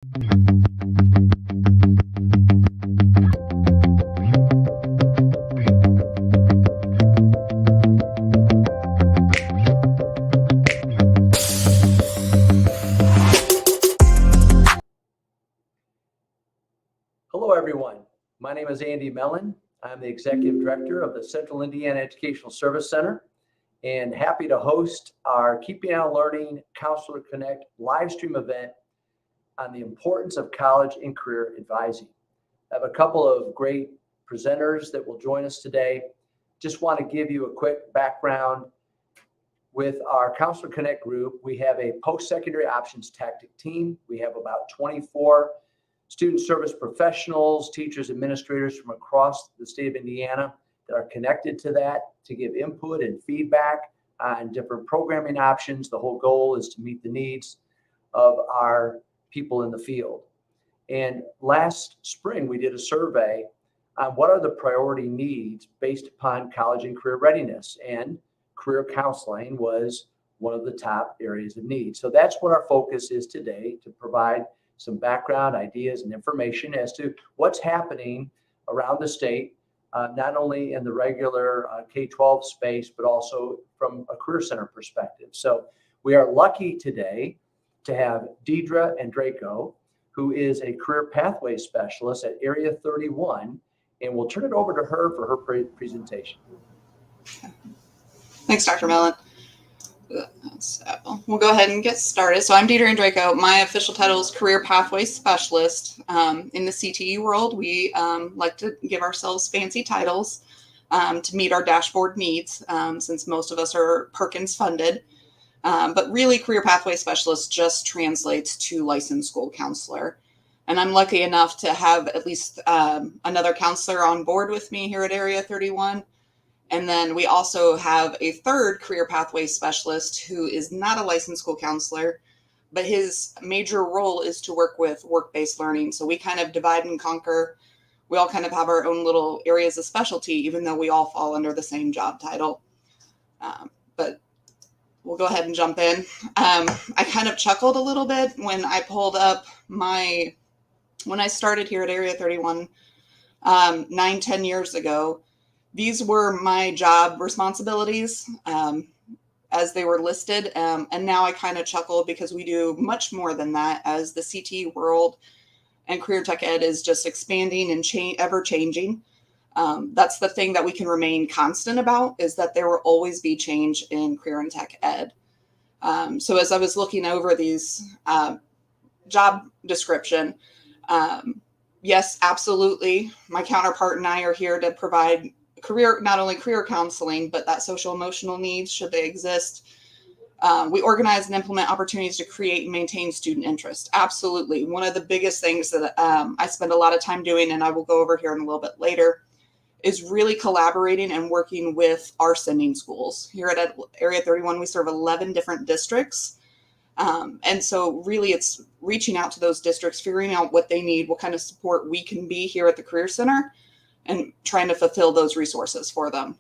Hello, everyone. My name is Andy Mellon. I'm the Executive Director of the Central Indiana Educational Service Center and happy to host our Keeping On Learning Counselor Connect live stream event on the importance of college and career advising. I have a couple of great presenters that will join us today. Just want to give you a quick background. With our Counselor Connect group, we have a post-secondary options tactic team. We have about 24 student service professionals, teachers, administrators from across the state of Indiana that are connected to that to give input and feedback on different programming options. The whole goal is to meet the needs of our people in the field. And last spring, we did a survey on what are the priority needs based upon college and career readiness. And career counseling was one of the top areas of need. So that's what our focus is today, to provide some background, ideas, and information as to what's happening around the state, not only in the regular K-12 space, but also from a career center perspective. So we are lucky today to have Deidre Andraco, who is a career pathway specialist at Area 31, and we'll turn it over to her for her presentation. Thanks, Dr. Mellon. So we'll go ahead and get started. So I'm Deidre Andraco. My official title is Career Pathway Specialist. In the CTE world, we like to give ourselves fancy titles to meet our dashboard needs, since most of us are Perkins funded. But really, Career Pathway Specialist just translates to licensed school counselor. And I'm lucky enough to have at least another counselor on board with me here at Area 31. And then we also have a third career pathway specialist who is not a licensed school counselor, but his major role is to work with work-based learning. So we kind of divide and conquer. We all kind of have our own little areas of specialty, even though we all fall under the same job title. But we'll go ahead and jump in. I kind of chuckled a little bit when I pulled up when I started here at Area 31 9-10 years ago. These were my job responsibilities as they were listed. And now I kind of chuckle because we do much more than that, as the CTE world and career tech ed is just expanding and ever changing. That's the thing that we can remain constant about, is that there will always be change in career and tech ed. So as I was looking over these job description, yes, absolutely. My counterpart and I are here to provide not only career counseling, but that social emotional needs, should they exist. We organize and implement opportunities to create and maintain student interest. Absolutely. One of the biggest things that I spend a lot of time doing, and I will go over here in a little bit later, is really collaborating and working with our sending schools. Here at Area 31, we serve 11 different districts. And so really it's reaching out to those districts, figuring out what they need, what kind of support we can be here at the Career Center, and trying to fulfill those resources for them.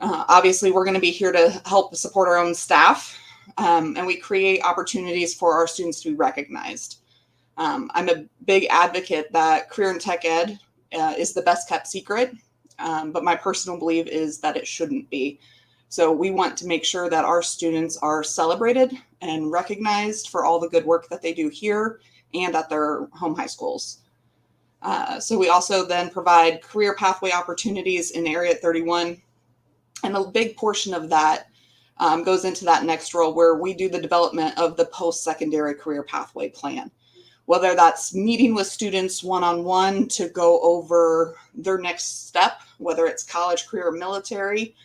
Obviously, we're going to be here to help support our own staff, and we create opportunities for our students to be recognized. I'm a big advocate that career and tech ed is the best kept secret, but my personal belief is that it shouldn't be. So we want to make sure that our students are celebrated and recognized for all the good work that they do here and at their home high schools. So we also then provide career pathway opportunities in Area 31. And a big portion of that goes into that next role, where we do the development of the post-secondary career pathway plan. Whether that's meeting with students one-on-one to go over their next step, whether it's college, career, or military.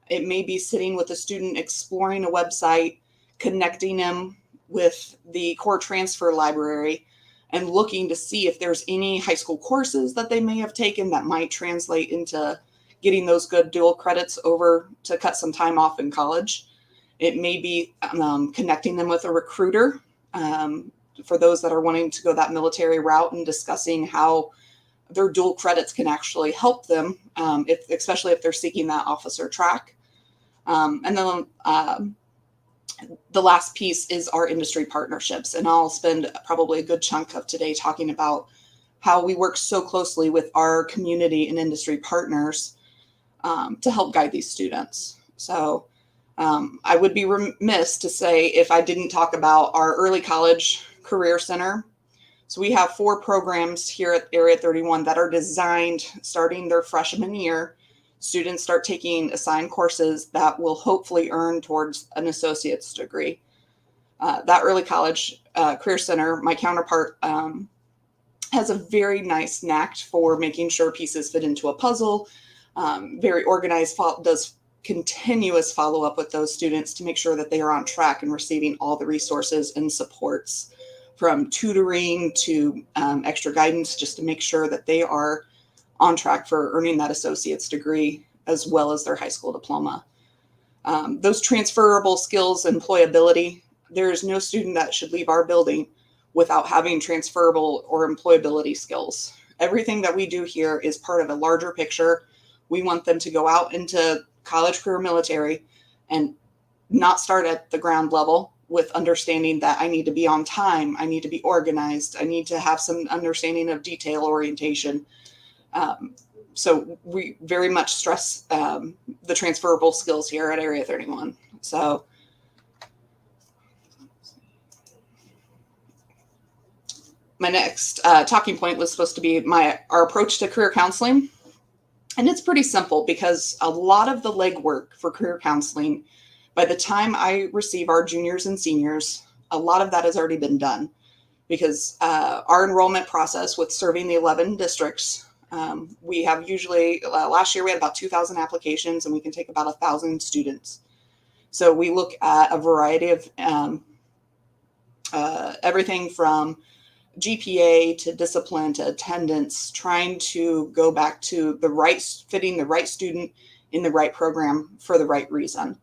It may be sitting with a student, exploring a website, connecting them with the core transfer library, and looking to see if there's any high school courses that they may have taken that might translate into getting those good dual credits over to cut some time off in college. It may be connecting them with a recruiter for those that are wanting to go that military route, and discussing how their dual credits can actually help them, especially if they're seeking that officer track. And then The last piece is our industry partnerships. And I'll spend probably a good chunk of today talking about how we work so closely with our community and industry partners to help guide these students. So I would be remiss to say if I didn't talk about our early college career center. So we have 4 programs here at Area 31 that are designed starting their freshman year. Students start taking assigned courses that will hopefully earn towards an associate's degree. That early college career center, my counterpart has a very nice knack for making sure pieces fit into a puzzle, very organized, does continuous follow-up with those students to make sure that they are on track and receiving all the resources and supports, from tutoring to extra guidance, just to make sure that they are on track for earning that associate's degree as well as their high school diploma. Those transferable skills, employability, there is no student that should leave our building without having transferable or employability skills. Everything that we do here is part of a larger picture. We want them to go out into college, career, military, and not start at the ground level with understanding that I need to be on time, I need to be organized, I need to have some understanding of detail orientation. So we very much stress the transferable skills here at Area 31. So my next talking point was supposed to be our approach to career counseling. And it's pretty simple because a lot of the legwork for career counseling, by the time I receive our juniors and seniors, a lot of that has already been done, because our enrollment process with serving the 11 districts, we have usually, last year we had about 2,000 applications and we can take about 1,000 students. So we look at a variety of everything from GPA to discipline to attendance, trying to go back to fitting the right student in the right program for the right reason.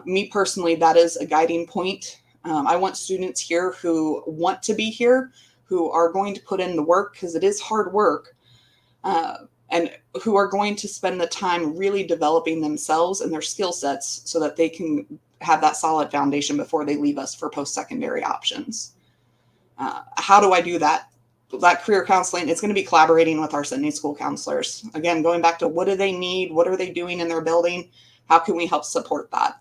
Me personally, that is a guiding point. I want students here who want to be here, who are going to put in the work, because it is hard work, and who are going to spend the time really developing themselves and their skill sets so that they can have that solid foundation before they leave us for post-secondary options. How do I do that? That career counseling, it's going to be collaborating with our Sunday school counselors. Again, going back to what do they need? What are they doing in their building? How can we help support that?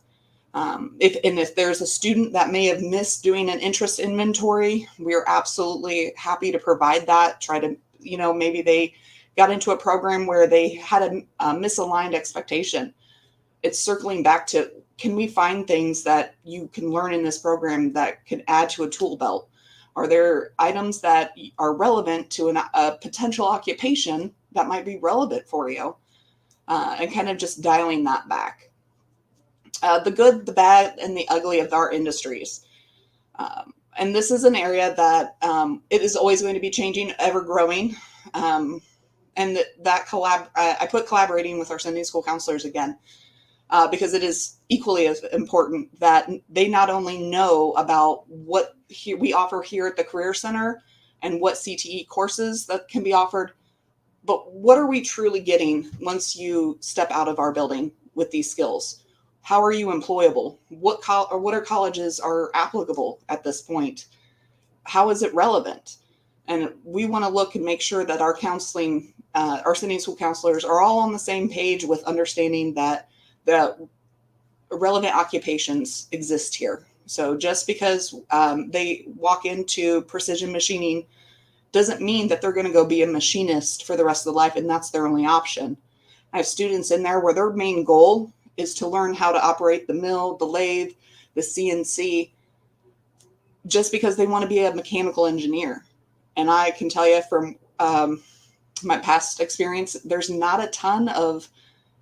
If there's a student that may have missed doing an interest inventory, we are absolutely happy to provide that. Try to, maybe they got into a program where they had a misaligned expectation. It's circling back to, can we find things that you can learn in this program that can add to a tool belt? Are there items that are relevant to a potential occupation that might be relevant for you? And kind of just dialing that back. The good, the bad, and the ugly of our industries. And this is an area that it is always going to be changing, ever growing. And I put collaborating with our Sunday school counselors again, because it is equally as important that they not only know about what we offer here at the Career Center and what CTE courses that can be offered, but what are we truly getting once you step out of our building with these skills? How are you employable? What are colleges are applicable at this point? How is it relevant? And we want to look and make sure that our counseling, our Sunday school counselors are all on the same page with understanding that the relevant occupations exist here. So just because they walk into precision machining doesn't mean that they're going to go be a machinist for the rest of their life and that's their only option. I have students in there where their main goal is to learn how to operate the mill, the lathe, the CNC, just because they want to be a mechanical engineer. And I can tell you from my past experience, there's not a ton of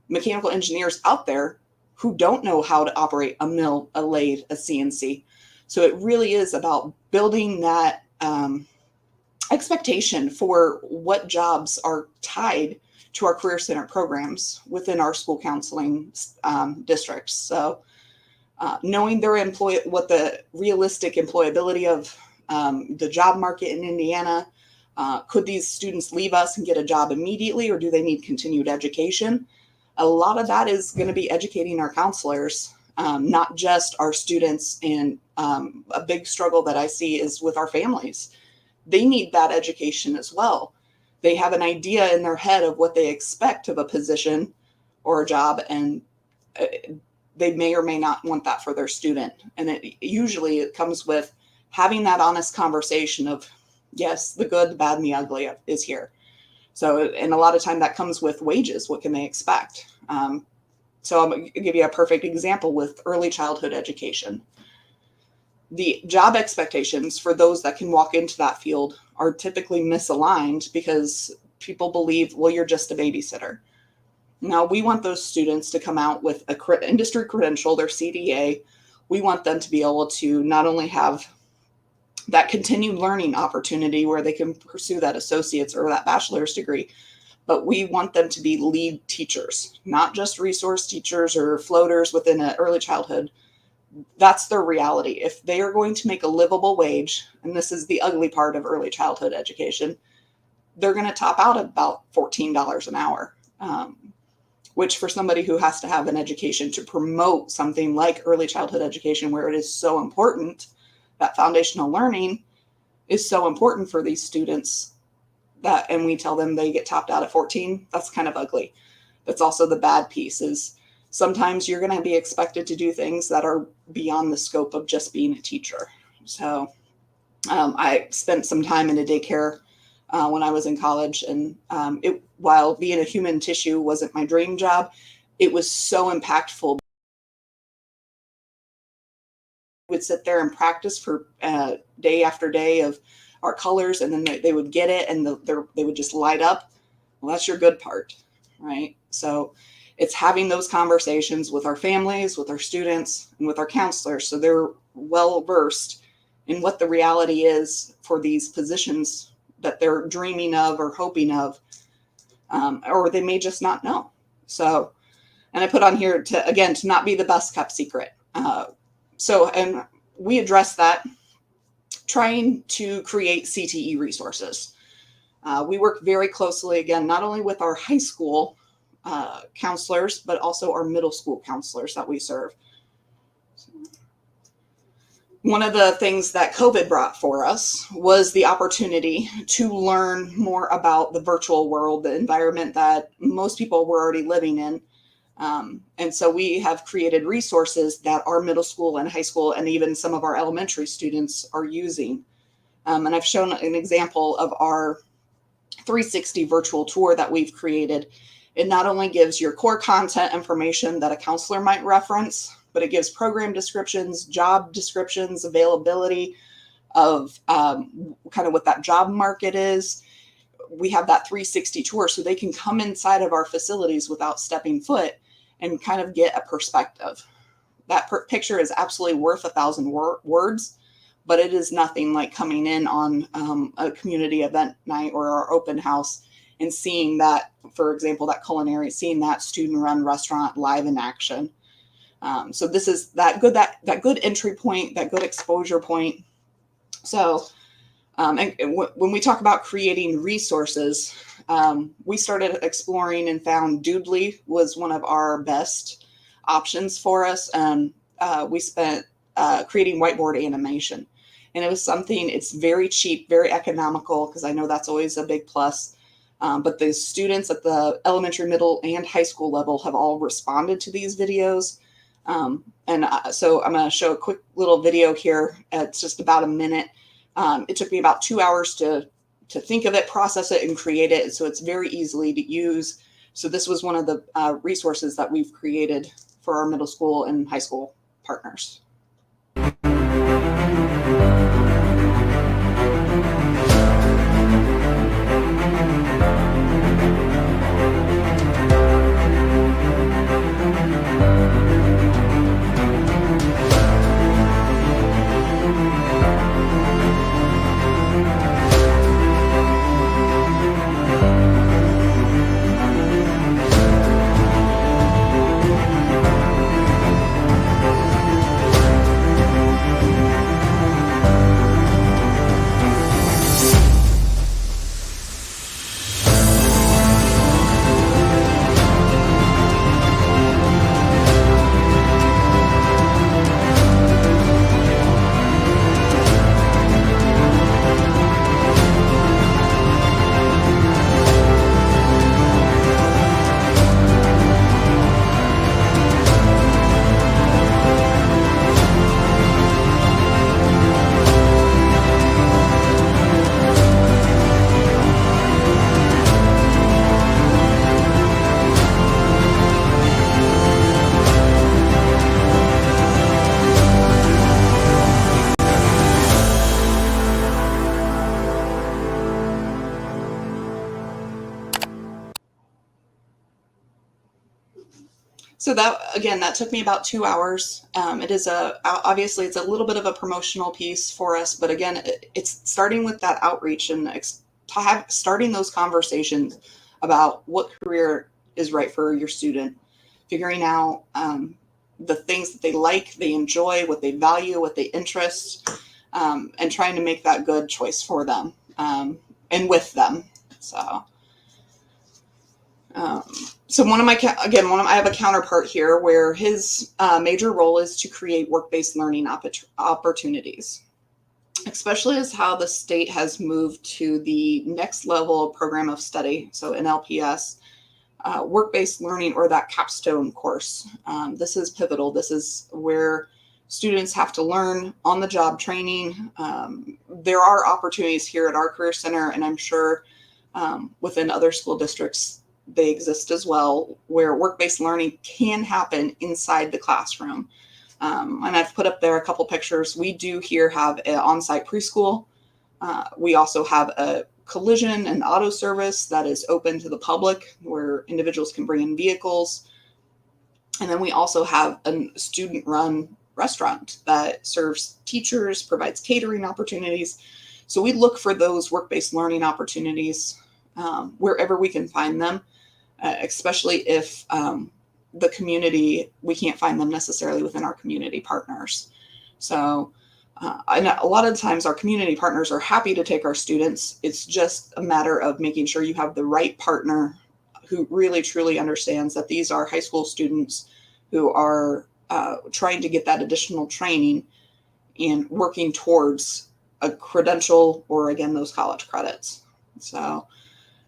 mechanical engineers out there who don't know how to operate a mill, a lathe, a CNC. So it really is about building that expectation for what jobs are tied to our Career Center programs within our school counseling districts. So knowing what the realistic employability of the job market in Indiana, could these students leave us and get a job immediately, or do they need continued education? A lot of that is going to be educating our counselors not just our students. And a big struggle that I see is with our families. They need that education as well. They have an idea in their head of what they expect of a position or a job, and they may or may not want that for their student. And usually it comes with having that honest conversation of, yes, the good, the bad, and the ugly is here. So, and a lot of time that comes with wages. What can they expect? So I'm going to give you a perfect example with early childhood education. The job expectations for those that can walk into that field are typically misaligned because people believe, well, you're just a babysitter. Now, we want those students to come out with a industry credential, their CDA. We want them to be able to not only have that continued learning opportunity where they can pursue that associate's or that bachelor's degree, but we want them to be lead teachers, not just resource teachers or floaters within an early childhood. That's their reality. If they are going to make a livable wage, and this is the ugly part of early childhood education, they're going to top out at about $14 an hour, which for somebody who has to have an education to promote something like early childhood education, where it is so important, that foundational learning is so important for these students, and we tell them they get topped out at 14, that's kind of ugly. That's also the bad piece is sometimes you're going to be expected to do things that are beyond the scope of just being a teacher. So I spent some time in a daycare when I was in college, and while being a human tissue wasn't my dream job, it was so impactful. We would sit there and practice for day after day of our colors, and then they would get it, and they would just light up. Well, that's your good part, right? So it's having those conversations with our families, with our students, and with our counselors, so they're well versed in what the reality is for these positions that they're dreaming of or hoping of, or they may just not know. So, and I put on here to not be the best kept secret. And we address that trying to create CTE resources. We work very closely, again, not only with our high school counselors, but also our middle school counselors that we serve. One of the things that COVID brought for us was the opportunity to learn more about the virtual world, the environment that most people were already living in. And so we have created resources that our middle school and high school and even some of our elementary students are using. And I've shown an example of our 360 virtual tour that we've created. It not only gives your core content information that a counselor might reference, but it gives program descriptions, job descriptions, availability of kind of what that job market is. We have that 360 tour so they can come inside of our facilities without stepping foot and kind of get a perspective. That picture is absolutely worth 1,000 words, but it is nothing like coming in on a community event night or our open house and seeing that, for example, that culinary, seeing that student-run restaurant live in action. So this is that good entry point, that good exposure point. So, and when we talk about creating resources, we started exploring and found Doodly was one of our best options for us. And we spent creating whiteboard animation. And it was something, it's very cheap, very economical, because I know that's always a big plus. But the students at the elementary, middle, and high school level have all responded to these videos. So I'm going to show a quick little video here. It's just about a minute. It took me about 2 hours to think of it, process it, and create it. So it's very easily to use. So this was one of the resources that we've created for our middle school and high school partners. So that took me about 2 hours. It is obviously it's a little bit of a promotional piece for us, but again, it's starting with that outreach and starting those conversations about what career is right for your student, figuring out the things that they like, they enjoy, what they value, what they interest, and trying to make that good choice for them and with them. So. So I have a counterpart here where his major role is to create work-based learning opportunities, especially as how the state has moved to the next level program of study. So NLPS, work-based learning, or that capstone course. This is pivotal. This is where students have to learn on-the-job training. There are opportunities here at our Career Center, and I'm sure within other school districts they exist as well, where work-based learning can happen inside the classroom. And I've put up there a couple pictures. We do here have an on-site preschool. We also have a collision and auto service that is open to the public, where individuals can bring in vehicles. And then we also have a student-run restaurant that serves teachers, provides catering opportunities. So we look for those work-based learning opportunities wherever we can find them. Especially if the community, we can't find them necessarily within our community partners. So I know a lot of times our community partners are happy to take our students. It's just a matter of making sure you have the right partner who really truly understands that these are high school students who are trying to get that additional training and working towards a credential or, again, those college credits. So.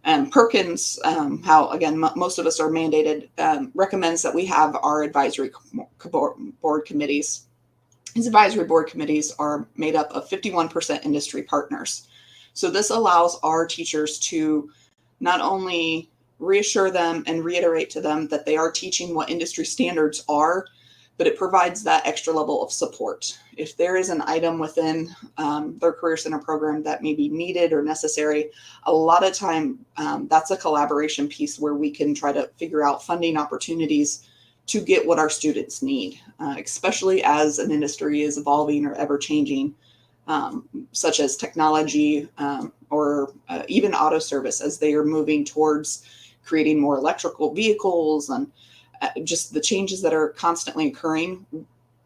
And Perkins, most of us are mandated, recommends that we have our advisory board committees. These advisory board committees are made up of 51% industry partners. So this allows our teachers to not only reassure them and reiterate to them that they are teaching what industry standards are, but it provides that extra level of support. If there is an item within their Career Center program that may be needed or necessary, a lot of time that's a collaboration piece where we can try to figure out funding opportunities to get what our students need, especially as an industry is evolving or ever changing, such as technology or even auto service, as they are moving towards creating more electrical vehicles and just the changes that are constantly occurring.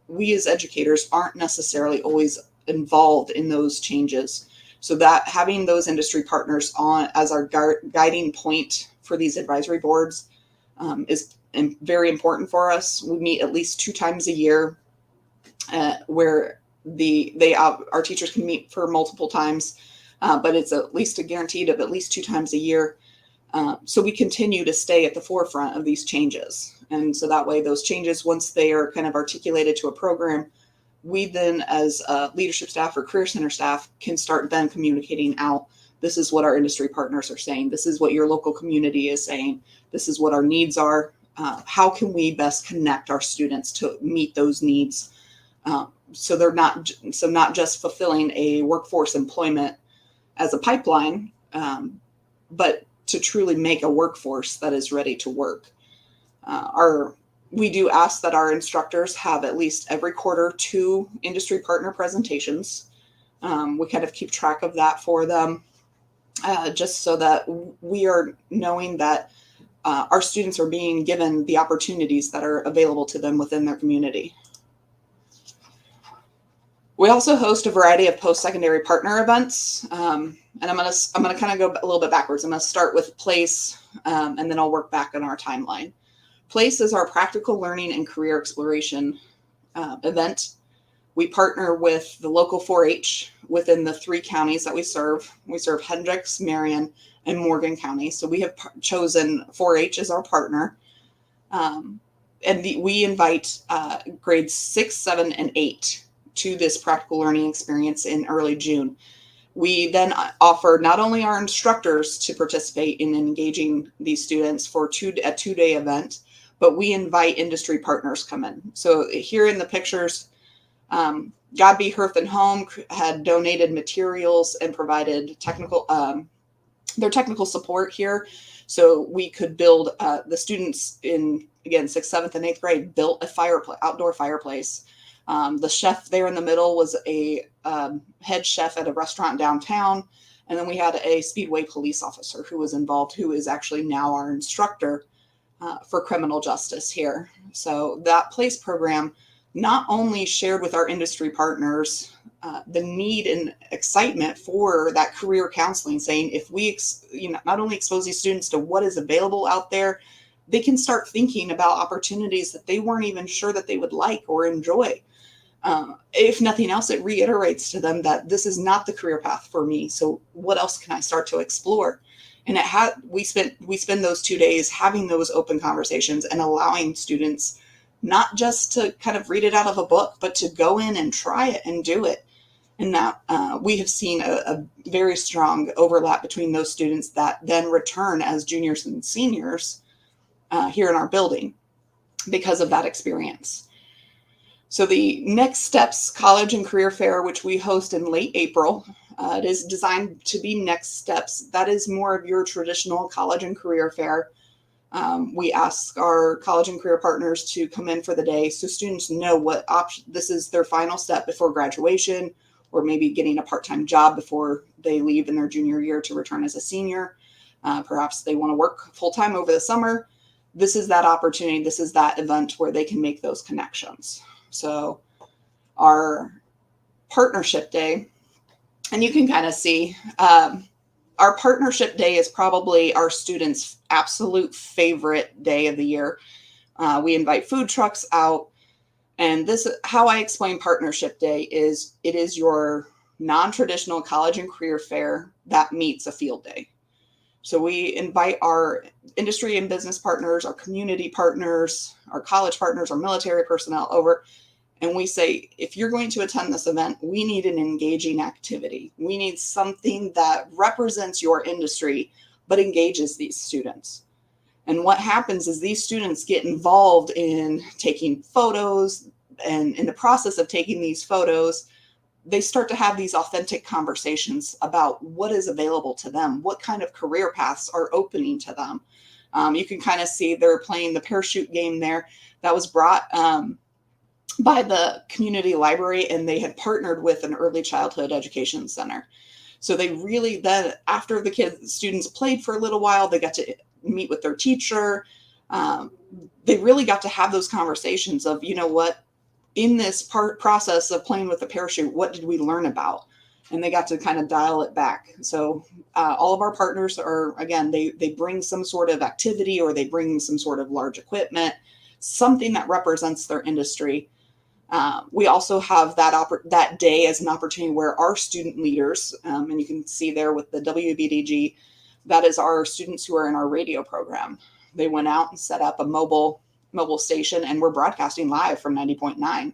We as educators aren't necessarily always involved in those changes. So that having those industry partners on as our guiding point for these advisory boards is very important for us. We meet at least 2 times a year where our teachers can meet for multiple times, but it's at least a guaranteed of at least 2 times a year. So we continue to stay at the forefront of these changes. And so that way those changes, once they are kind of articulated to a program, we then as leadership staff or Career Center staff can start then communicating out. This is what our industry partners are saying. This is what your local community is saying. This is what our needs are. How can we best connect our students to meet those needs? So not just fulfilling a workforce employment as a pipeline, but to truly make a workforce that is ready to work. We do ask that our instructors have at least every quarter 2 industry partner presentations. We kind of keep track of that for them, just so that we are knowing that our students are being given the opportunities that are available to them within their community. We also host a variety of post-secondary partner events, and I'm gonna kind of go a little bit backwards. I'm gonna start with PLACE, and then I'll work back on our timeline. PLACE is our practical learning and career exploration event. We partner with the local 4-H within the 3 counties that we serve. We serve Hendricks, Marion, and Morgan County. So we have chosen 4-H as our partner. We invite grades 6, 7, and 8 to this practical learning experience in early June. We then offer not only our instructors to participate in engaging these students for a 2-day event, but we invite industry partners come in. So here in the pictures, Godby Hearth and Home had donated materials and provided their technical support here. So we could build the students in again, 6th, 7th, and 8th grade, built a outdoor fireplace. The chef there in the middle was a head chef at a restaurant downtown. And then we had a Speedway police officer who was involved, who is actually now our instructor for criminal justice here. So that PLACE program not only shared with our industry partners the need and excitement for that career counseling, saying if we not only expose these students to what is available out there, they can start thinking about opportunities that they weren't even sure that they would like or enjoy. If nothing else, it reiterates to them that this is not the career path for me. So what else can I start to explore? And we spend those 2 days having those open conversations and allowing students not just to kind of read it out of a book, but to go in and try it and do it. And that we have seen a very strong overlap between those students that then return as juniors and seniors here in our building because of that experience. So the Next Steps College and Career Fair, which we host in late April, it is designed to be Next Steps. That is more of your traditional college and career fair. We ask our college and career partners to come in for the day so students know what option, this is their final step before graduation, or maybe getting a part-time job before they leave in their junior year to return as a senior. Perhaps they want to work full-time over the summer. This is that opportunity. This is that event where they can make those connections. So our partnership day, and you can kind of see our partnership day is probably our students' absolute favorite day of the year. We invite food trucks out. And this, how I explain partnership day is it is your non-traditional college and career fair that meets a field day. So we invite our industry and business partners, our community partners, our college partners, our military personnel over. And we say, if you're going to attend this event, we need an engaging activity. We need something that represents your industry, but engages these students. And what happens is these students get involved in taking photos, and in the process of taking these photos, they start to have these authentic conversations about what is available to them, what kind of career paths are opening to them. You can kind of see they're playing the parachute game there. That was brought by the community library, and they had partnered with an early childhood education center. So they really then, after the students played for a little while, they got to meet with their teacher. They really got to have those conversations of, you know what, in this process of playing with the parachute, what did we learn about? And they got to kind of dial it back. So all of our partners are, again, they bring some sort of activity, or they bring some sort of large equipment, something that represents their industry. We also have that day as an opportunity where our student leaders, and you can see there with the WBDG, that is our students who are in our radio program. They went out and set up a mobile station, and we're broadcasting live from 90.9.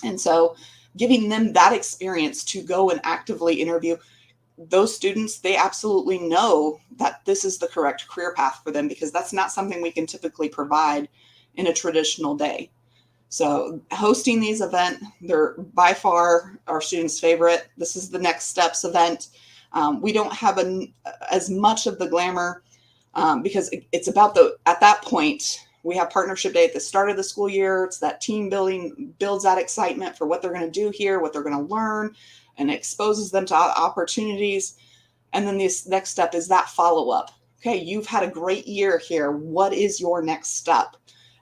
And so giving them that experience to go and actively interview those students, they absolutely know that this is the correct career path for them, because that's not something we can typically provide in a traditional day. So hosting these events, they're by far our students' favorite. This is the Next Steps event. We don't have as much of the glamour because it's about at that point, we have partnership day at the start of the school year. It's that team building, builds that excitement for what they're going to do here, what they're going to learn, and exposes them to opportunities. And then this next step is that follow-up. Okay, you've had a great year here. What is your next step?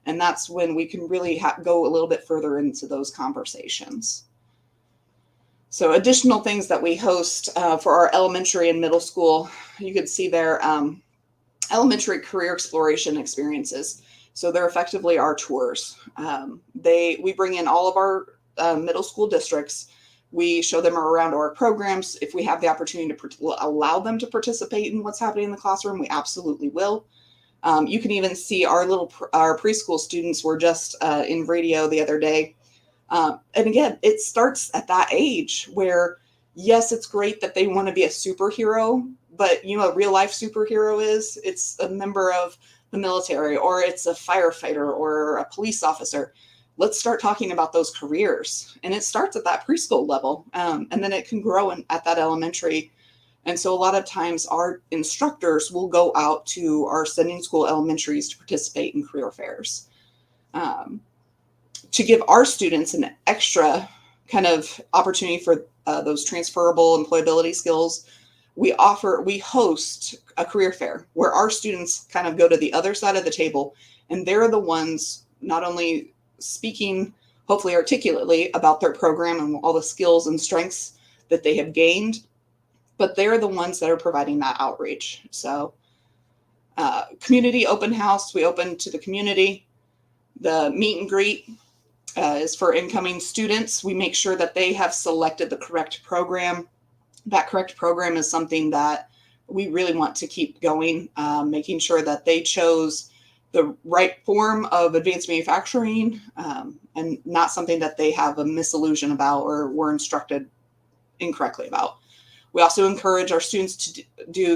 And that's when we can really go a little bit further into those conversations. So additional things that we host for our elementary and middle school, you can see there, elementary career exploration experiences. So they're effectively our tours. We bring in all of our middle school districts. We show them around our programs. If we have the opportunity to allow them to participate in what's happening in the classroom, we absolutely will. You can even see our preschool students were just in radio the other day. And again, it starts at that age where, yes, it's great that they want to be a superhero, but you know, a real life superhero it's a member of the military, or it's a firefighter or a police officer. Let's start talking about those careers. And it starts at that preschool level. And then it can grow at that elementary And so a lot of times our instructors will go out to our sending school elementaries to participate in career fairs. To give our students an extra kind of opportunity for those transferable employability skills, we host a career fair where our students kind of go to the other side of the table, and they're the ones not only speaking, hopefully articulately, about their program and all the skills and strengths that they have gained, but they're the ones that are providing that outreach. So community open house, we open to the community. The meet and greet is for incoming students. We make sure that they have selected the correct program. That correct program is something that we really want to keep going, making sure that they chose the right form of advanced manufacturing, and not something that they have a misillusion about or were instructed incorrectly about. We also encourage our students to do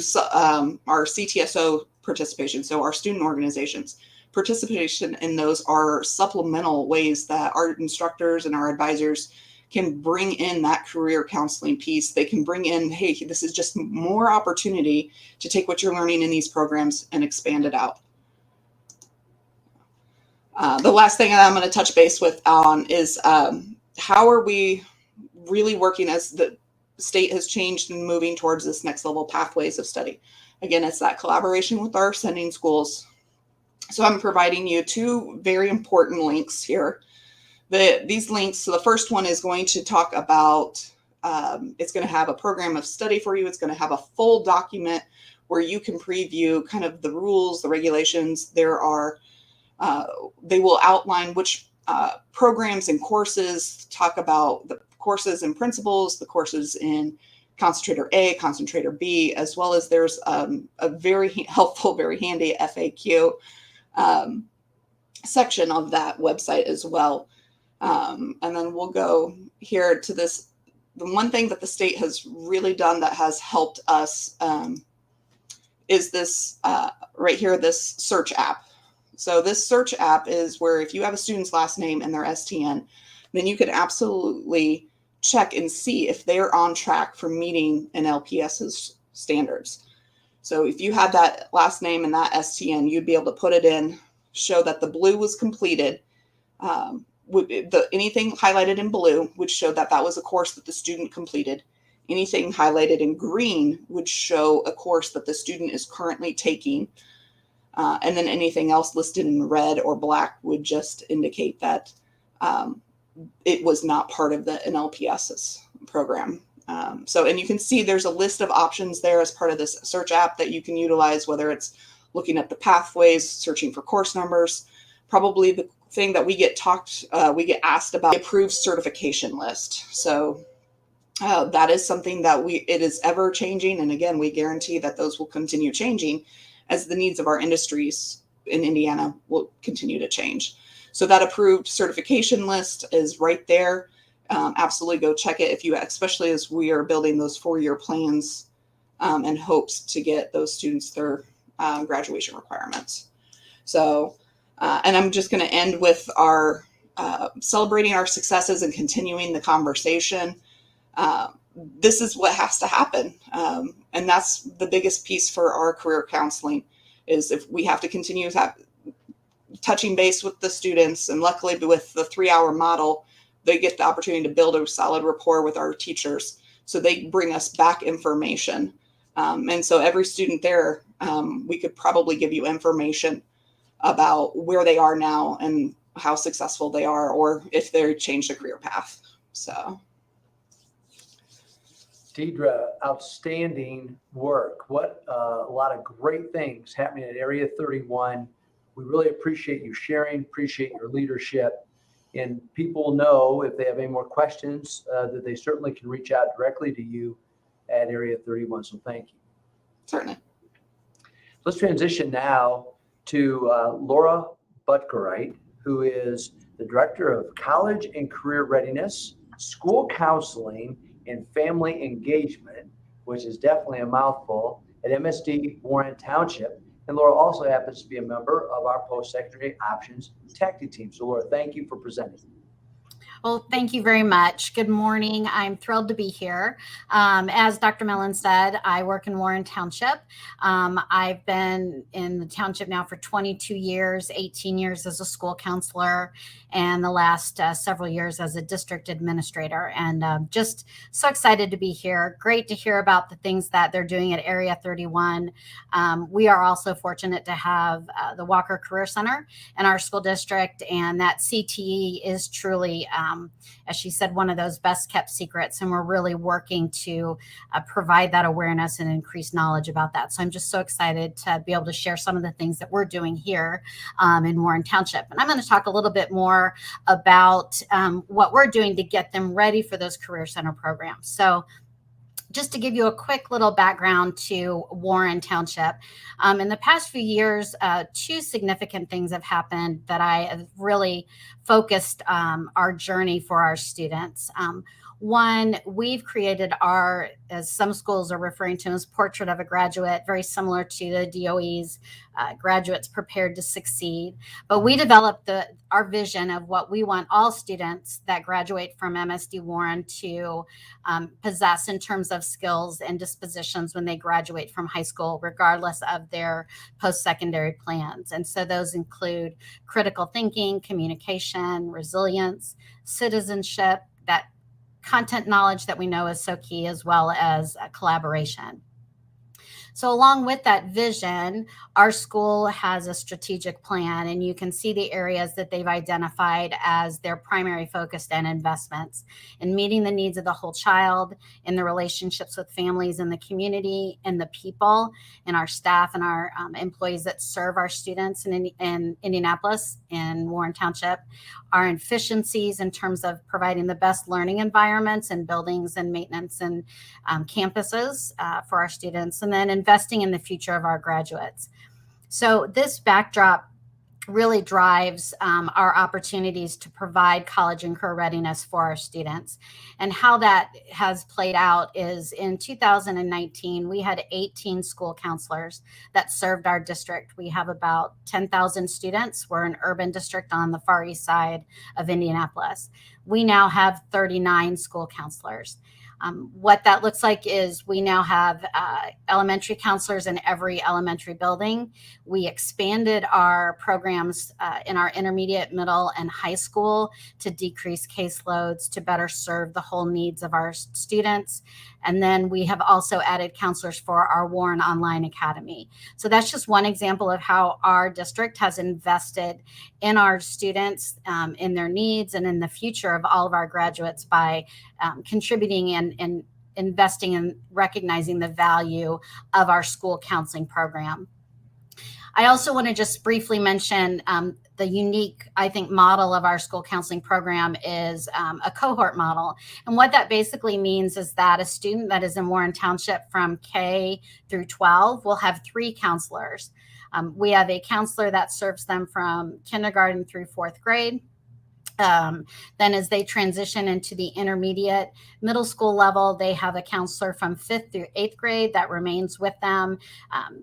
our CTSO participation, so our student organizations. Participation in those are supplemental ways that our instructors and our advisors can bring in that career counseling piece. They can bring in, hey, this is just more opportunity to take what you're learning in these programs and expand it out. The last thing that I'm going to touch base with on is how are we really working as the state has changed and moving towards this next level pathways of study. Again, it's that collaboration with our sending schools. So I'm providing you two very important links here. These links, so the first one is going to talk about, it's going to have a program of study for you. It's going to have a full document where you can preview kind of the rules, the regulations. They will outline which programs and courses, talk about the courses and principles, the courses in Concentrator A, Concentrator B, as well as there's a very helpful, very handy FAQ section of that website as well. And then we'll go here to this. The one thing that the state has really done that has helped us is this right here, this search app. So this search app is where if you have a student's last name and their STN, then you can absolutely check and see if they're on track for meeting an LPS's standards. So if you had that last name and that STN, you'd be able to put it in, show that the blue was completed. Anything highlighted in blue would show that that was a course that the student completed. Anything highlighted in green would show a course that the student is currently taking. And then anything else listed in red or black would just indicate that it was not part of the NLPS's program. And you can see there's a list of options there as part of this search app that you can utilize, whether it's looking at the pathways, searching for course numbers. Probably the thing that we get asked about, the approved certification list. So that is something that it is ever changing. And again, we guarantee that those will continue changing as the needs of our industries in Indiana will continue to change. So that approved certification list is right there. Absolutely go check it especially as we are building those 4-year plans and hopes to get those students their graduation requirements. So, and I'm just going to end with our celebrating our successes and continuing the conversation. This is what has to happen. And that's the biggest piece for our career counseling is if we have to continue touching base with the students, and luckily with the 3-hour model, they get the opportunity to build a solid rapport with our teachers. So they bring us back information. And so every student there, we could probably give you information about where they are now and how successful they are, or if they changed a career path. So. Deidre, outstanding work. What a lot of great things happening at Area 31. We really appreciate you sharing, appreciate your leadership. And people know if they have any more questions that they certainly can reach out directly to you at Area 31. So thank you. Certainly. Let's transition now to Laura Butkerite, who is the Director of College and Career Readiness, School Counseling, and Family Engagement, which is definitely a mouthful, at MSD Warren Township. And Laura also happens to be a member of our post-secondary options tactic team. So Laura, thank you for presenting. Well, thank you very much. Good morning. I'm thrilled to be here. As Dr. Mellon said, I work in Warren Township. I've been in the township now for 22 years, 18 years as a school counselor, and the last several years as a district administrator. And just so excited to be here. Great to hear about the things that they're doing at Area 31. We are also fortunate to have the Walker Career Center in our school district, and that CTE is truly, as she said, one of those best kept secrets, and we're really working to provide that awareness and increase knowledge about that. So I'm just so excited to be able to share some of the things that we're doing here in Warren Township. And I'm going to talk a little bit more about what we're doing to get them ready for those Career Center programs. So just to give you a quick little background to Warren Township, in the past few years, two significant things have happened that I have really focused our journey for our students. One, we've created our, as some schools are referring to as Portrait of a Graduate, very similar to the DOE's Graduates Prepared to Succeed. But we developed our vision of what we want all students that graduate from MSD Warren to possess in terms of skills and dispositions when they graduate from high school, regardless of their post-secondary plans. And so those include critical thinking, communication, resilience, citizenship, that content knowledge that we know is so key, as well as collaboration. So along with that vision, our school has a strategic plan, and you can see the areas that they've identified as their primary focus and investments in meeting the needs of the whole child, in the relationships with families and the community, and the people, and our staff and our employees that serve our students in Indianapolis and Warren Township, our efficiencies in terms of providing the best learning environments and buildings and maintenance and campuses for our students, and then investing in the future of our graduates. So this backdrop really drives our opportunities to provide college and career readiness for our students. And how that has played out is in 2019, we had 18 school counselors that served our district. We have about 10,000 students. We're an urban district on the far east side of Indianapolis. We now have 39 school counselors. What that looks like is we now have elementary counselors in every elementary building. We expanded our programs in our intermediate, middle, and high school to decrease caseloads to better serve the whole needs of our students. And then we have also added counselors for our Warren Online Academy. So that's just one example of how our district has invested in our students, in their needs, and in the future of all of our graduates by contributing and investing in recognizing the value of our school counseling program. I also want to just briefly mention the unique, I think, model of our school counseling program is a cohort model. And what that basically means is that a student that is in Warren Township from K through 12 will have 3 counselors. We have a counselor that serves them from kindergarten through 4th grade. Then as they transition into the intermediate middle school level, they have a counselor from 5th through 8th grade that remains with them,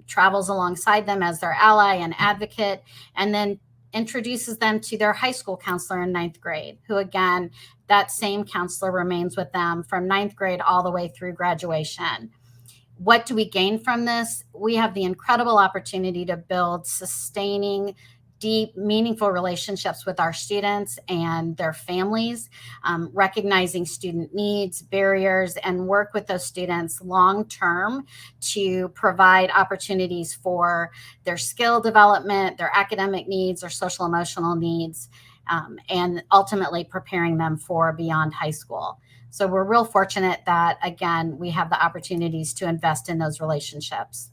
travels alongside them as their ally and advocate, and then introduces them to their high school counselor in 9th grade, who again, that same counselor remains with them from 9th grade all the way through graduation. What do we gain from this? We have the incredible opportunity to build sustaining, deep, meaningful relationships with our students and their families, recognizing student needs, barriers, and work with those students long-term to provide opportunities for their skill development, their academic needs, their social emotional needs, and ultimately preparing them for beyond high school. So we're real fortunate that, again, we have the opportunities to invest in those relationships.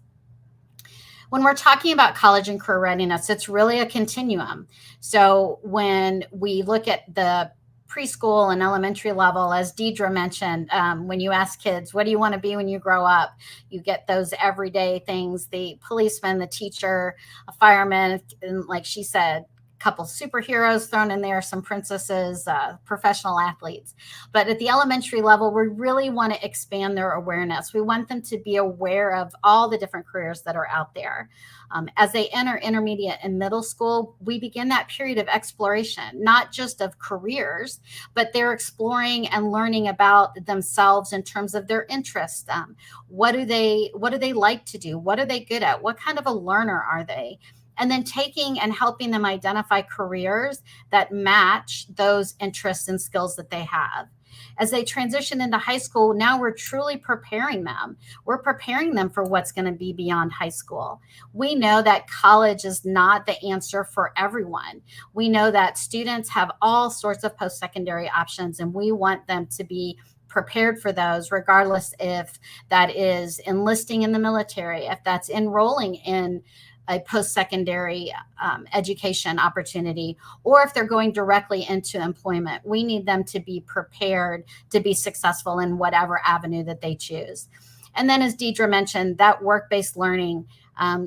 When we're talking about college and career readiness, it's really a continuum. So when we look at the preschool and elementary level, as Deidre mentioned, when you ask kids, what do you want to be when you grow up? You get those everyday things, the policeman, the teacher, a fireman, and like she said, couple superheroes thrown in there, some princesses, professional athletes. But at the elementary level, we really want to expand their awareness. We want them to be aware of all the different careers that are out there. As they enter intermediate and middle school, we begin that period of exploration, not just of careers, but they're exploring and learning about themselves in terms of their interests. What do they like to do? What are they good at? What kind of a learner are they? And then taking and helping them identify careers that match those interests and skills that they have. As they transition into high school, now we're truly preparing them. We're preparing them for what's going to be beyond high school. We know that college is not the answer for everyone. We know that students have all sorts of post-secondary options, and we want them to be prepared for those, regardless if that is enlisting in the military, if that's enrolling in a post-secondary education opportunity, or if they're going directly into employment. We need them to be prepared to be successful in whatever avenue that they choose. And then, as Deidre mentioned, that work-based learning,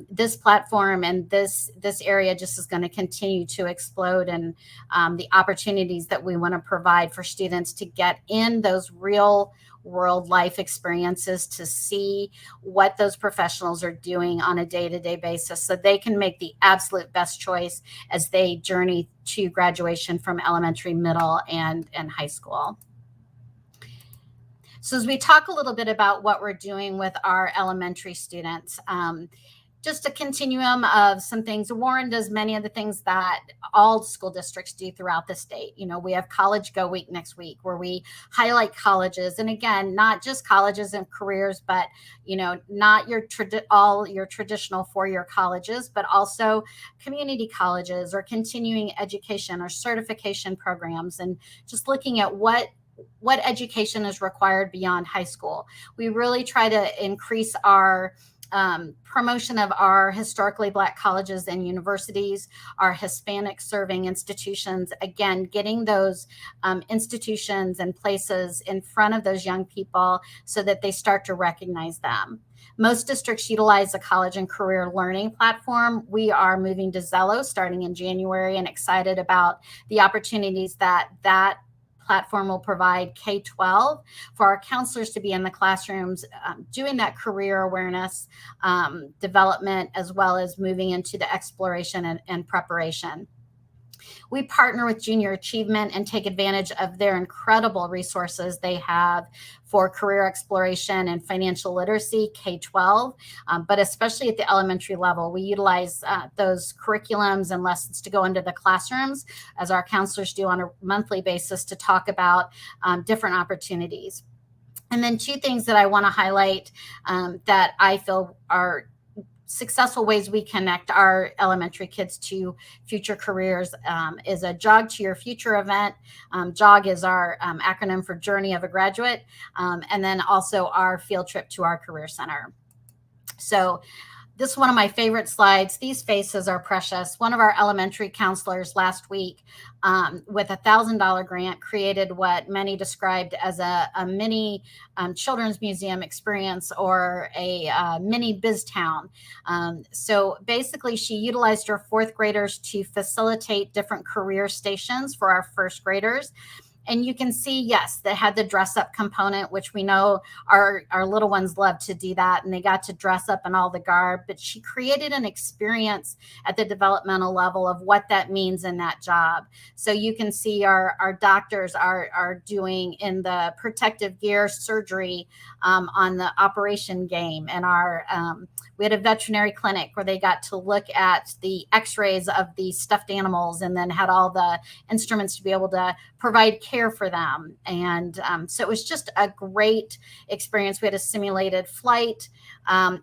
this platform and this area just is going to continue to explode, and the opportunities that we want to provide for students to get in those real world life experiences, to see what those professionals are doing on a day-to-day basis, so they can make the absolute best choice as they journey to graduation from elementary, middle, and high school. So as we talk a little bit about what we're doing with our elementary students, just a continuum of some things. Warren does many of the things that all school districts do throughout the state. You know, we have College Go Week next week, where we highlight colleges. And again, not just colleges and careers, but, you know, not all your traditional four-year colleges, but also community colleges or continuing education or certification programs, and just looking at what education is required beyond high school. We really try to increase our promotion of our historically Black colleges and universities, our Hispanic serving institutions, again, getting those institutions and places in front of those young people so that they start to recognize them. Most districts utilize a college and career learning platform. We are moving to Zello starting in January, and excited about the opportunities that platform will provide K-12 for our counselors to be in the classrooms doing that career awareness development, as well as moving into the exploration and preparation. We partner with Junior Achievement and take advantage of their incredible resources they have for career exploration and financial literacy, K-12, but especially at the elementary level. We utilize those curriculums and lessons to go into the classrooms, as our counselors do on a monthly basis, to talk about different opportunities. And then two things that I want to highlight that I feel are successful ways we connect our elementary kids to future careers is a Jog to Your Future event. JOG is our acronym for Journey of a Graduate, and then also our field trip to our career center. So this is one of my favorite slides. These faces are precious. One of our elementary counselors last week, with a $1,000 grant, created what many described as a mini children's museum experience, or a mini BizTown. So basically, she utilized her fourth graders to facilitate different career stations for our first graders. And you can see, yes, they had the dress up component, which we know our little ones love to do that. And they got to dress up in all the garb, but she created an experience at the developmental level of what that means in that job. So you can see our doctors are doing in the protective gear surgery on the operation game. And we had a veterinary clinic where they got to look at the x-rays of the stuffed animals, and then had all the instruments to be able to provide care for them. And so it was just a great experience. We had a simulated flight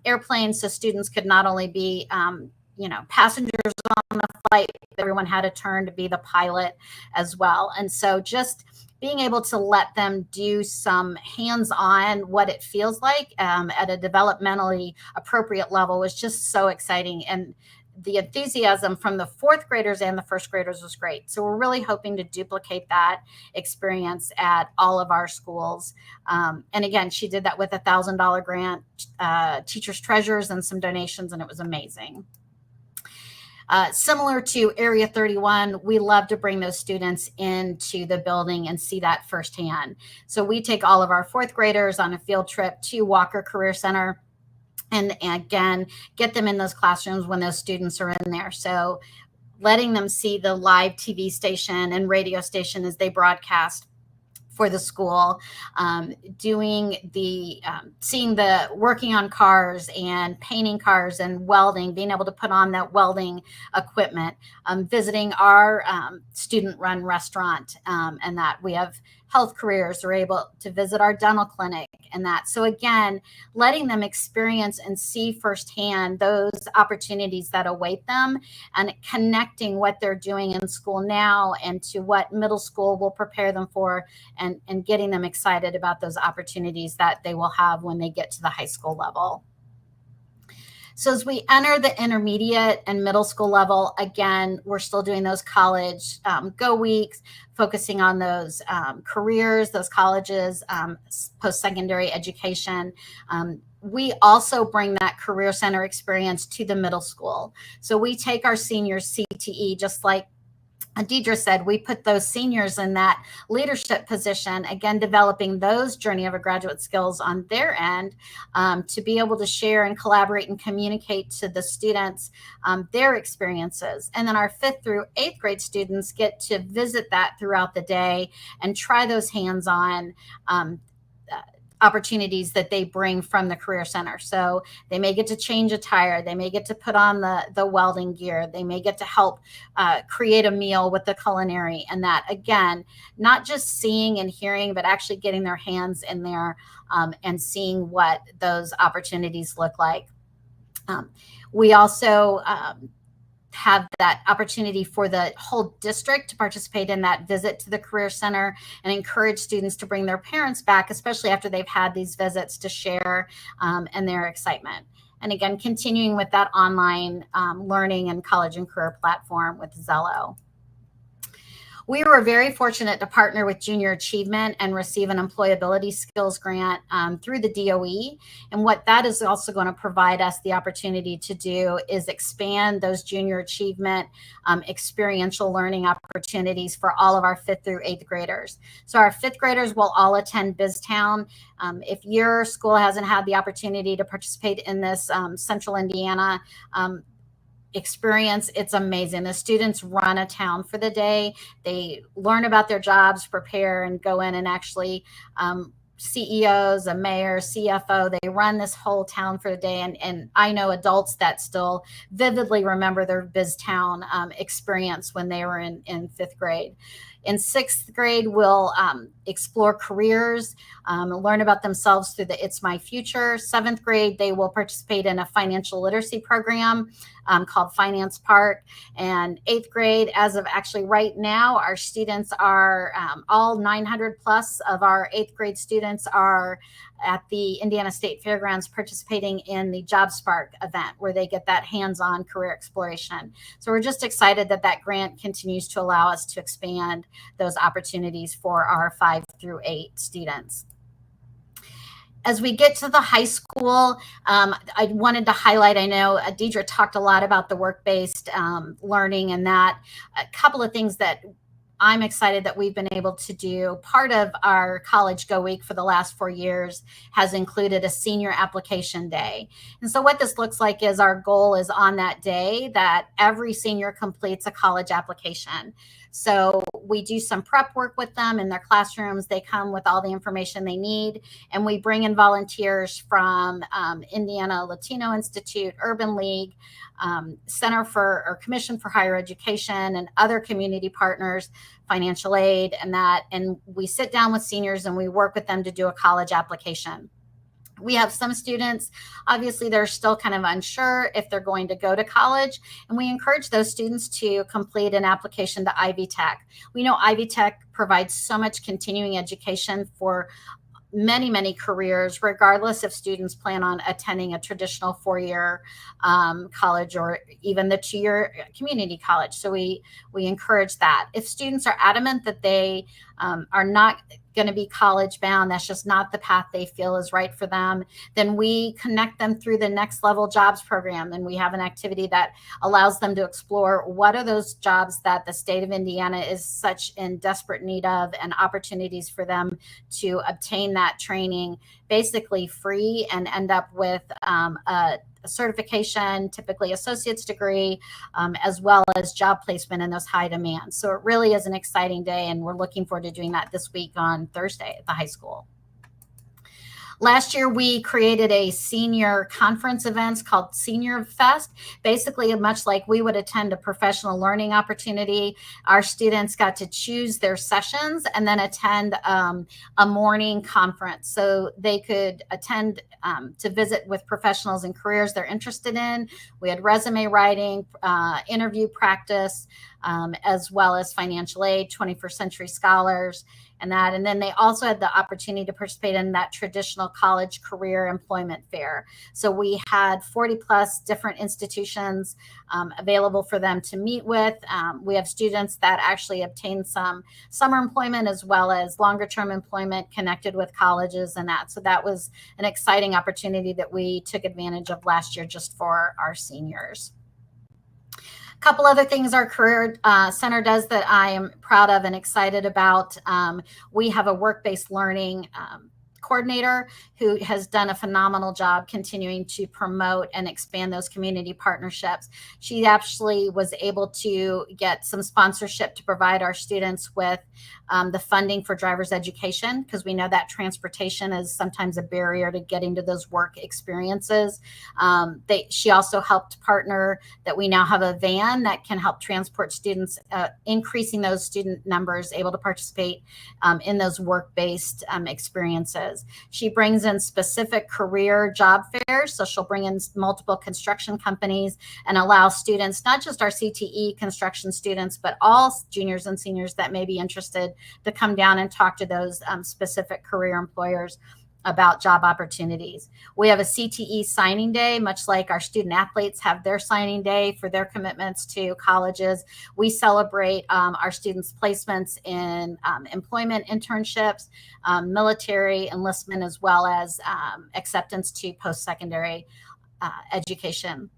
airplane, so students could not only be passengers on the flight, everyone had a turn to be the pilot as well. And so just being able to let them do some hands-on what it feels like at a developmentally appropriate level was just so exciting. And the enthusiasm from the fourth graders and the first graders was great. So we're really hoping to duplicate that experience at all of our schools. And again, she did that with a $1,000 grant, teachers' treasures, and some donations, and it was amazing. Similar to Area 31, we love to bring those students into the building and see that firsthand. So we take all of our fourth graders on a field trip to Walker Career Center, and again, get them in those classrooms when those students are in there. So letting them see the live TV station and radio station as they broadcast for the school, doing the seeing the working on cars and painting cars and welding, being able to put on that welding equipment, visiting our student run restaurant, and that we have health careers are able to visit our dental clinic and that. So again, letting them experience and see firsthand those opportunities that await them, and connecting what they're doing in school now and to what middle school will prepare them for, and getting them excited about those opportunities that they will have when they get to the high school level. So as we enter the intermediate and middle school level, again, we're still doing those college go weeks, focusing on those careers, those colleges, post-secondary education. We also bring that career center experience to the middle school. So we take our seniors CTE, just like Deidre said, we put those seniors in that leadership position, again, developing those journey of a graduate skills on their end, to be able to share and collaborate and communicate to the students their experiences. And then our 5th through 8th grade students get to visit that throughout the day and try those hands-on opportunities that they bring from the Career Center. So they may get to change a tire, they may get to put on the welding gear, they may get to help create a meal with the culinary, and that, again, not just seeing and hearing, but actually getting their hands in there and seeing what those opportunities look like. We also have that opportunity for the whole district to participate in that visit to the Career Center, and encourage students to bring their parents back, especially after they've had these visits, to share and their excitement. And again, continuing with that online learning and college and career platform with Zello. We were very fortunate to partner with Junior Achievement and receive an employability skills grant through the DOE. And what that is also going to provide us the opportunity to do is expand those Junior Achievement experiential learning opportunities for all of our 5th through 8th graders. So our 5th graders will all attend BizTown. If your school hasn't had the opportunity to participate in this Central Indiana experience, it's amazing. The students run a town for the day. They learn about their jobs, prepare, and go in and actually CEOs, a mayor, CFO, they run this whole town for the day. And I know adults that still vividly remember their BizTown experience when they were in 5th grade. In 6th grade, we'll explore careers, learn about themselves through the It's My Future. 7th grade, they will participate in a financial literacy program called Finance Park. And 8th grade, as of actually right now, our students are, all 900 plus of our 8th grade students are at the Indiana State Fairgrounds participating in the Job Spark event, where they get that hands-on career exploration. So we're just excited that that grant continues to allow us to expand those opportunities for our 5 through 8 students. As we get to the high school, I wanted to highlight, I know Deidre talked a lot about the work-based learning, and that a couple of things that I'm excited that we've been able to do. Part of our College Go Week for the last 4 years has included a senior application day. And so what this looks like is our goal is on that day that every senior completes a college application. So we do some prep work with them in their classrooms. They come with all the information they need, and we bring in volunteers from Indiana Latino Institute, Urban League, Center for or Commission for Higher Education, and other community partners, financial aid, and that. And we sit down with seniors and we work with them to do a college application. We have some students, obviously, they're still kind of unsure if they're going to go to college, and we encourage those students to complete an application to Ivy Tech. We know Ivy Tech provides so much continuing education for many, many careers, regardless if students plan on attending a traditional 4-year college or even the 2-year community college. So we encourage that. If students are adamant that they are not going to be college bound, that's just not the path they feel is right for them, then we connect them through the Next Level Jobs program. And we have an activity that allows them to explore what are those jobs that the state of Indiana is such in desperate need of, and opportunities for them to obtain that training basically free and end up with a certification, typically associate's degree, as well as job placement in those high demands. So it really is an exciting day, and we're looking forward to doing that this week on Thursday at the high school. Last year, we created a senior conference events called Senior Fest. Basically, much like we would attend a professional learning opportunity, our students got to choose their sessions and then attend a morning conference. So they could attend to visit with professionals and careers they're interested in. We had resume writing, interview practice, as well as financial aid, 21st century scholars, and that. And then they also had the opportunity to participate in that traditional college career employment fair. So we had 40 plus different institutions available for them to meet with. We have students that actually obtained some summer employment as well as longer term employment connected with colleges and that. So that was an exciting opportunity that we took advantage of last year just for our seniors. Couple other things our Career Center does that I am proud of and excited about. We have a work-based learning coordinator who has done a phenomenal job continuing to promote and expand those community partnerships. She actually was able to get some sponsorship to provide our students with the funding for driver's education, because we know that transportation is sometimes a barrier to getting to those work experiences. She also helped partner that we now have a van that can help transport students, increasing those student numbers able to participate in those work-based experiences. She brings in specific career job fairs. So she'll bring in multiple construction companies and allow students, not just our CTE construction students, but all juniors and seniors that may be interested to come down and talk to those specific career employers about job opportunities. We have a CTE signing day, much like our student athletes have their signing day for their commitments to colleges. We celebrate our students' placements in employment internships, military enlistment, as well as acceptance to post-secondary education.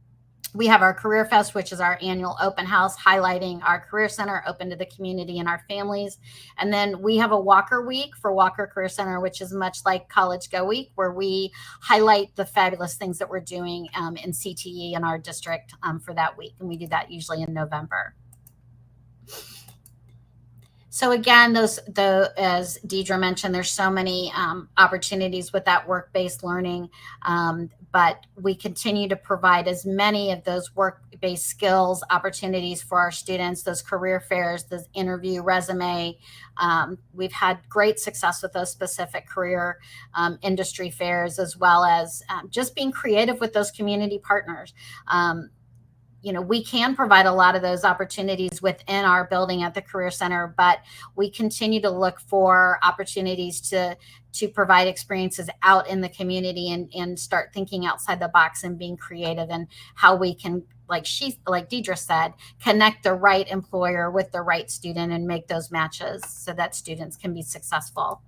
We have our Career Fest, which is our annual open house highlighting our Career Center, open to the community and our families. And then we have a Walker Week for Walker Career Center, which is much like College Go Week, where we highlight the fabulous things that we're doing in CTE in our district for that week. And we do that usually in November. So again, as Deidre mentioned, there's so many opportunities with that work-based learning, but we continue to provide as many of those work-based skills opportunities for our students, those career fairs, those interview resume. We've had great success with those specific career industry fairs, as well as just being creative with those community partners. We can provide a lot of those opportunities within our building at the Career Center, but we continue to look for opportunities to provide experiences out in the community and start thinking outside the box and being creative and how we can, like Deidre said, connect the right employer with the right student and make those matches so that students can be successful.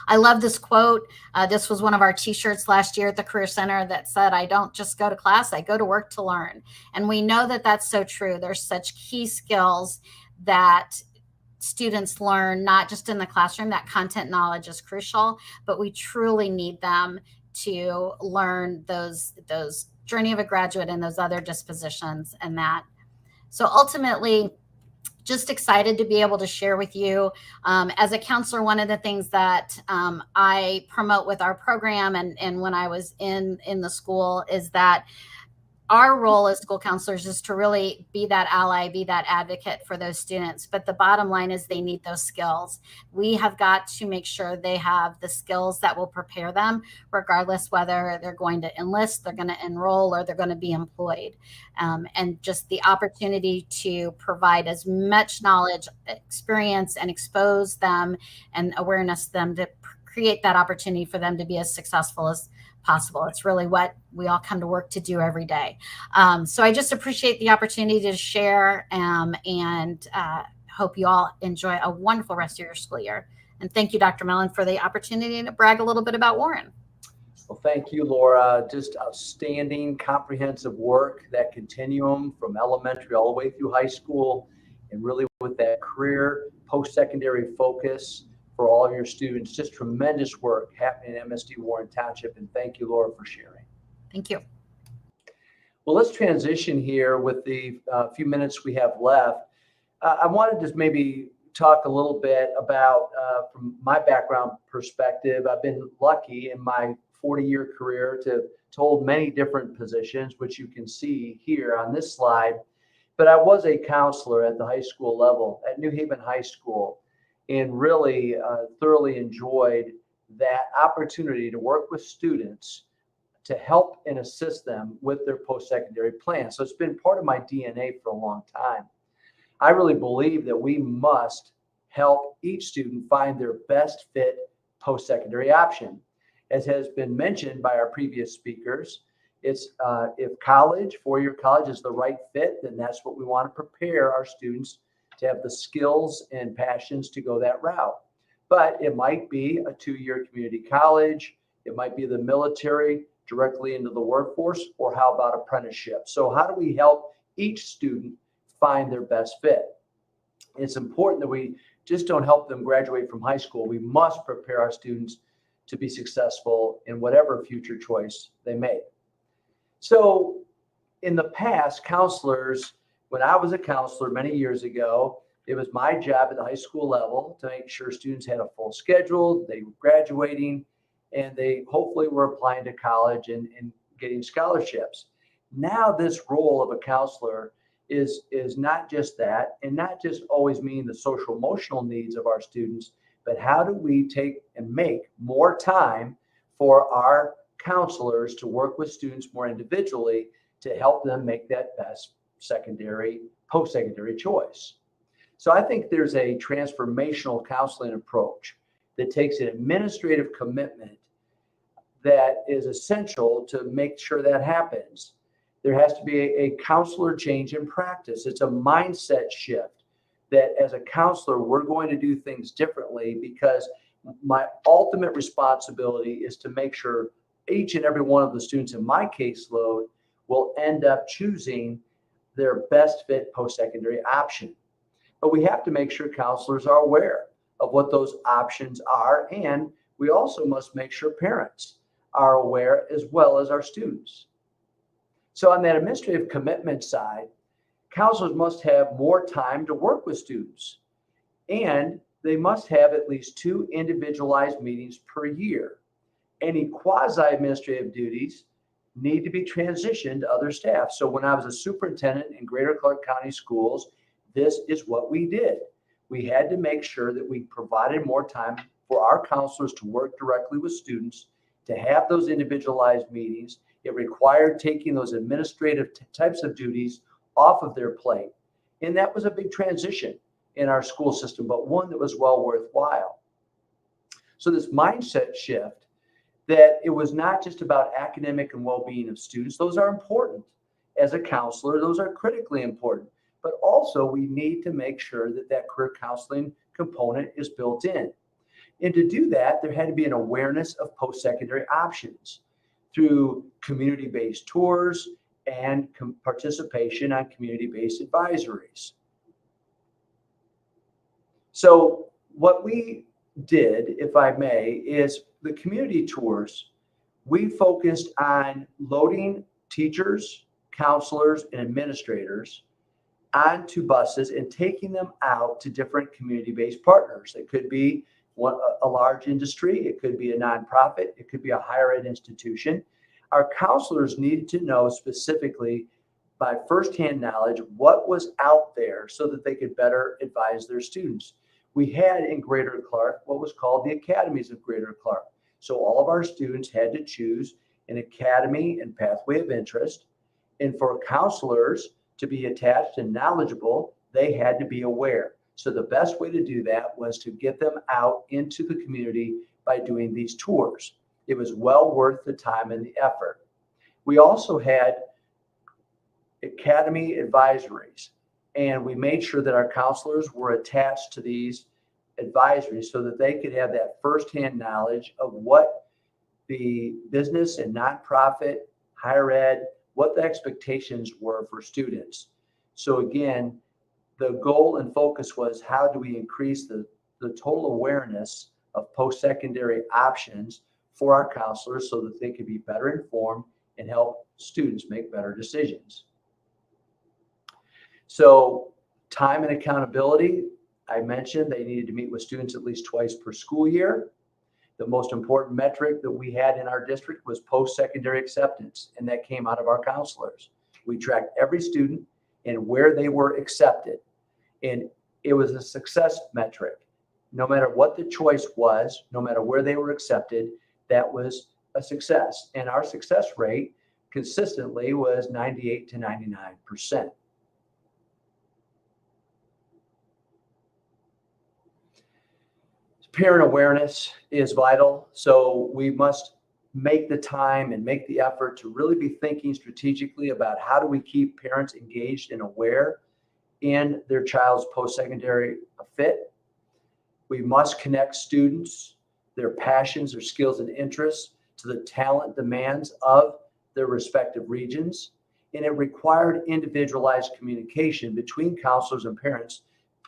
I love this quote. This was one of our t-shirts last year at the Career Center that said, "I don't just go to class, I go to work to learn." And we know that that's so true. There's such key skills that students learn, not just in the classroom. That content knowledge is crucial, but we truly need them to learn those journey of a graduate and those other dispositions and that. So ultimately, just excited to be able to share with you. As a counselor, one of the things that I promote with our program and when I was in the school is that our role as school counselors is to really be that ally, be that advocate for those students. But the bottom line is they need those skills. We have got to make sure they have the skills that will prepare them, regardless whether they're going to enlist, they're going to enroll, or they're going to be employed. And just the opportunity to provide as much knowledge, experience, and expose them and awareness to them to create that opportunity for them to be as successful as possible. It's really what we all come to work to do every day. So I just appreciate the opportunity to share and hope you all enjoy a wonderful rest of your school year. And thank you, Dr. Mellon, for the opportunity to brag a little bit about Warren. Well, thank you, Laura. Just outstanding, comprehensive work, that continuum from elementary all the way through high school, and really with that career post-secondary focus for all of your students. Just tremendous work happening in MSD Warren Township, and thank you, Laura, for sharing. Thank you. Well, let's transition here with the few minutes we have left. I wanted to just maybe talk a little bit about, from my background perspective, I've been lucky in my 40-year career to hold many different positions, which you can see here on this slide. But I was a counselor at the high school level at New Haven High School, and really thoroughly enjoyed that opportunity to work with students to help and assist them with their post-secondary plan. So it's been part of my DNA for a long time. I really believe that we must help each student find their best fit post-secondary option. As has been mentioned by our previous speakers, it's if college, four-year college is the right fit, then that's what we want to prepare our students to have the skills and passions to go that route. But it might be a two-year community college, it might be the military directly into the workforce, or how about apprenticeship? So how do we help each student find their best fit? It's important that we just don't help them graduate from high school. We must prepare our students to be successful in whatever future choice they make. So in the past, counselors, when I was a counselor many years ago, it was my job at the high school level to make sure students had a full schedule, they were graduating, and they hopefully were applying to college and getting scholarships. Now this role of a counselor is not just that, and not just always meaning the social emotional needs of our students, but how do we take and make more time for our counselors to work with students more individually to help them make that best post-secondary choice. So I think there's a transformational counseling approach that takes an administrative commitment that is essential to make sure that happens. There has to be a counselor change in practice. It's a mindset shift that as a counselor, we're going to do things differently, because my ultimate responsibility is to make sure each and every one of the students in my caseload will end up choosing their best fit post-secondary option. But we have to make sure counselors are aware of what those options are, and we also must make sure parents are aware as well as our students. So on that administrative commitment side, counselors must have more time to work with students, and they must have at least 2 individualized meetings per year. Any quasi-administrative duties need to be transitioned to other staff. So when I was a superintendent in Greater Clark County Schools, this is what we did. We had to make sure that we provided more time for our counselors to work directly with students, to have those individualized meetings. It required taking those administrative types of duties off of their plate. And that was a big transition in our school system, but one that was well worthwhile. So this mindset shift, that it was not just about academic and well-being of students. Those are important. As a counselor, those are critically important. But also we need to make sure that that career counseling component is built in. And to do that, there had to be an awareness of post-secondary options through community-based tours and participation on community-based advisories. So what we did, if I may, is the community tours, we focused on loading teachers, counselors, and administrators onto buses and taking them out to different community-based partners. It could be a large industry, it could be a nonprofit, it could be a higher ed institution. Our counselors needed to know specifically by firsthand knowledge what was out there so that they could better advise their students. We had in Greater Clark what was called the Academies of Greater Clark. So all of our students had to choose an academy and pathway of interest. And for counselors to be attached and knowledgeable, they had to be aware. So the best way to do that was to get them out into the community by doing these tours. It was well worth the time and the effort. We also had academy advisories, and we made sure that our counselors were attached to these advisory so that they could have that firsthand knowledge of what the business and nonprofit, higher ed, what the expectations were for students. So again, the goal and focus was how do we increase the total awareness of post-secondary options for our counselors so that they could be better informed and help students make better decisions. So time and accountability, I mentioned they needed to meet with students at least twice per school year. The most important metric that we had in our district was post-secondary acceptance, and that came out of our counselors. We tracked every student and where they were accepted, and it was a success metric. No matter what the choice was, no matter where they were accepted, that was a success. And our success rate consistently was 98 to 99%. Parent awareness is vital. So we must make the time and make the effort to really be thinking strategically about how do we keep parents engaged and aware in their child's post-secondary fit. We must connect students, their passions, their skills and interests to the talent demands of their respective regions. And it required individualized communication between counselors and parents,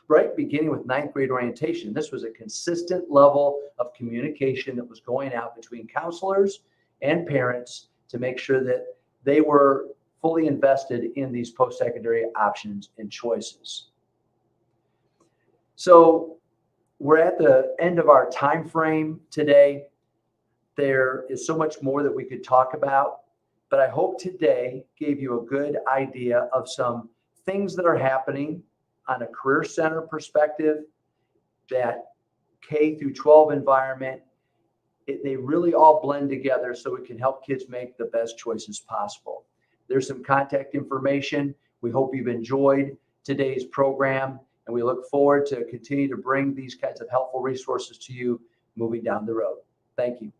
right beginning with 9th grade orientation. This was a consistent level of communication that was going out between counselors and parents to make sure that they were fully invested in these post-secondary options and choices. So we're at the end of our time frame today. There is so much more that we could talk about, but I hope today gave you a good idea of some things that are happening on a career center perspective, that K through 12 environment. They really all blend together so we can help kids make the best choices possible. There's some contact information. We hope you've enjoyed today's program, and we look forward to continue to bring these kinds of helpful resources to you moving down the road. Thank you.